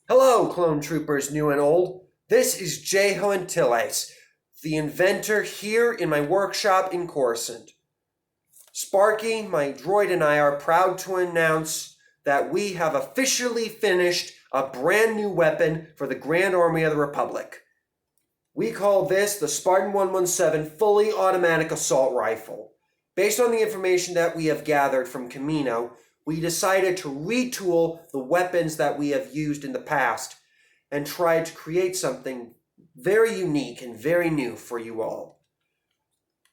Hello, clone troopers new and old. This is Jeho Antilles, the inventor here in my workshop in Coruscant. Sparky, my droid, and I are proud to announce that we have officially finished a brand new weapon for the Grand Army of the Republic. We call this the Spartan-117 fully automatic assault rifle. Based on the information that we have gathered from Camino, we decided to retool the weapons that we have used in the past and try to create something very unique and very new for you all.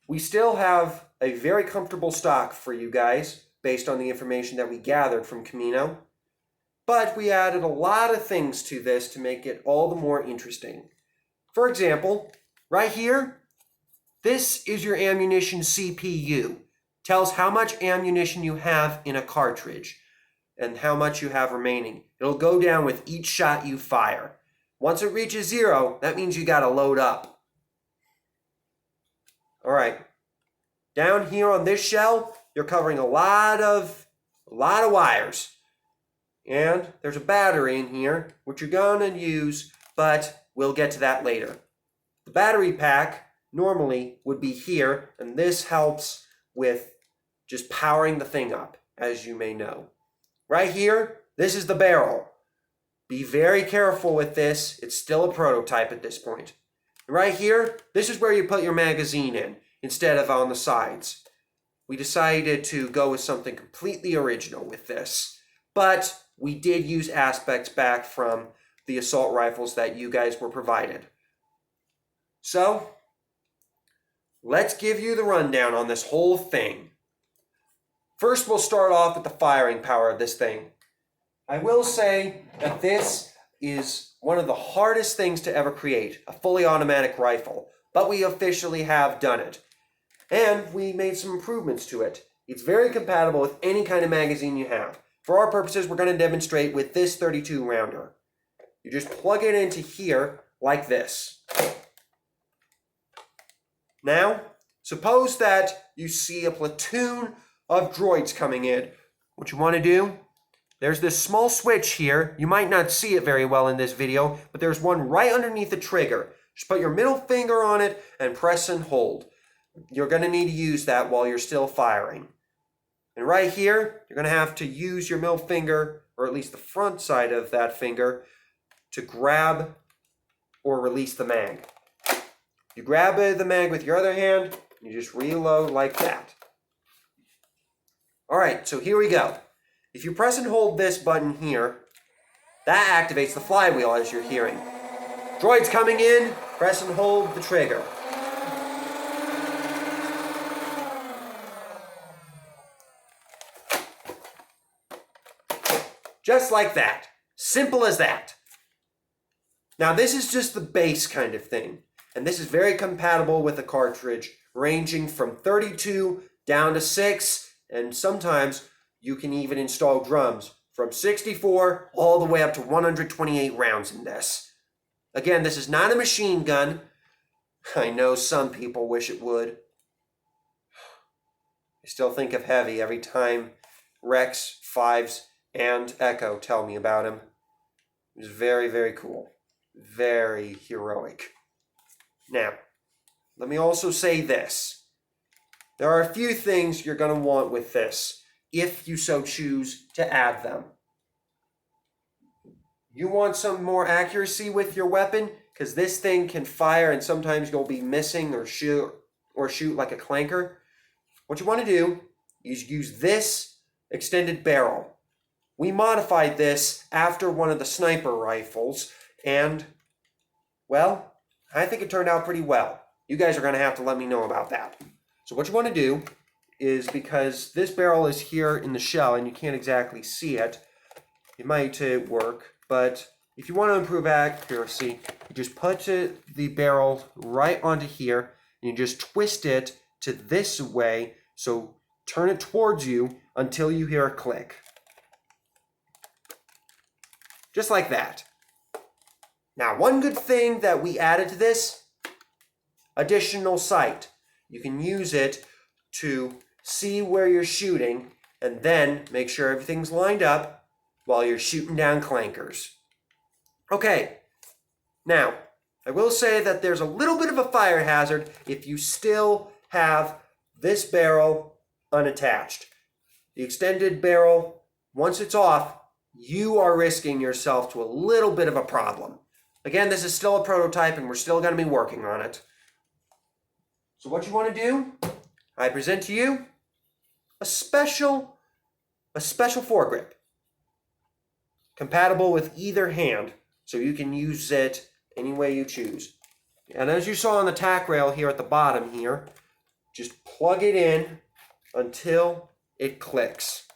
We still have a very comfortable stock for you guys based on the information that we gathered from Camino, but we added a lot of things to this to make it all the more interesting. For example, right here, this is your ammunition CPU. Tells how much ammunition you have in a cartridge and how much you have remaining. It'll go down with each shot you fire. Once it reaches 0, that means you gotta load up. All right, down here on this shell, you're covering a lot of wires. And there's a battery in here, which you're gonna use, but we'll get to that later. The battery pack normally would be here, and this helps with just powering the thing up, as you may know. Right here, this is the barrel. Be very careful with this. It's still a prototype at this point. Right here, this is where you put your magazine in, instead of on the sides. We decided to go with something completely original with this, but we did use aspects back from the assault rifles that you guys were provided. So, let's give you the rundown on this whole thing. First, we'll start off with the firing power of this thing. I will say that this is one of the hardest things to ever create, a fully automatic rifle, but we officially have done it. And we made some improvements to it. It's very compatible with any kind of magazine you have. For our purposes, we're going to demonstrate with this 32 rounder. You just plug it into here like this. Now, suppose that you see a platoon of droids coming in. What you want to do, there's this small switch here. You might not see it very well in this video, but there's one right underneath the trigger. Just put your middle finger on it and press and hold. You're going to need to use that while you're still firing. And right here, you're going to have to use your middle finger, or at least the front side of that finger, to grab or release the mag. You grab the mag with your other hand, and you just reload like that. All right, so here we go. If you press and hold this button here, that activates the flywheel as you're hearing. Droids coming in, press and hold the trigger. Just like that. Simple as that. Now this is just the base kind of thing, and this is very compatible with a cartridge ranging from 32 down to 6, and sometimes you can even install drums from 64 all the way up to 128 rounds in this. Again, this is not a machine gun. I know some people wish it would. I still think of Heavy every time Rex, Fives, and Echo tell me about him. It was very, very cool. Very heroic. Now, let me also say this. There are a few things you're going to want with this, if you so choose to add them. You want some more accuracy with your weapon, because this thing can fire and sometimes you'll be missing or shoot like a clanker. What you want to do is use this extended barrel. We modified this after one of the sniper rifles, and, well, I think it turned out pretty well. You guys are going to have to let me know about that. So what you want to do is, because this barrel is here in the shell and you can't exactly see it, it might work, but if you want to improve accuracy, you just put the barrel right onto here and you just twist it to this way, so turn it towards you until you hear a click. Just like that. Now, one good thing that we added to this, additional sight. You can use it to see where you're shooting and then make sure everything's lined up while you're shooting down clankers. Okay, now, I will say that there's a little bit of a fire hazard if you still have this barrel unattached. The extended barrel, once it's off, you are risking yourself to a little bit of a problem. Again, this is still a prototype and we're still going to be working on it. So what you want to do, I present to you a special foregrip, compatible with either hand, so you can use it any way you choose. And as you saw on the tack rail here at the bottom here, just plug it in until it clicks.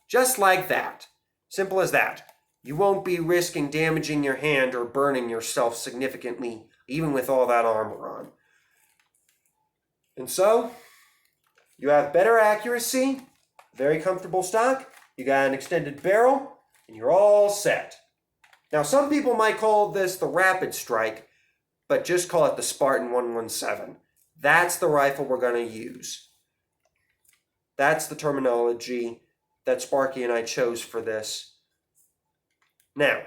Just like that. Simple as that. You won't be risking damaging your hand or burning yourself significantly, even with all that armor on. And so, you have better accuracy, very comfortable stock, you got an extended barrel, and you're all set. Now, some people might call this the Rapid Strike, but just call it the Spartan-117. That's the rifle we're going to use. That's the terminology that Sparky and I chose for this. Now,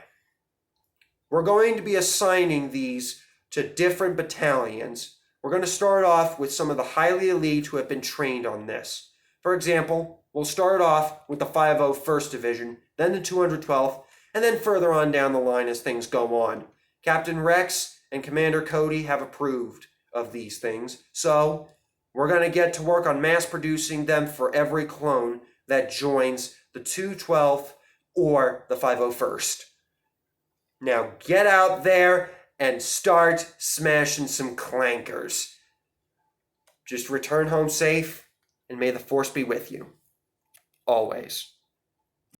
we're going to be assigning these to different battalions. We're going to start off with some of the highly elite who have been trained on this. For example, we'll start off with the 501st Division, then the 212th, and then further on down the line as things go on. Captain Rex and Commander Cody have approved of these things, so we're going to get to work on mass producing them for every clone that joins the 212th or the 501st. Now get out there and start smashing some clankers. Just return home safe, and may the Force be with you. Always.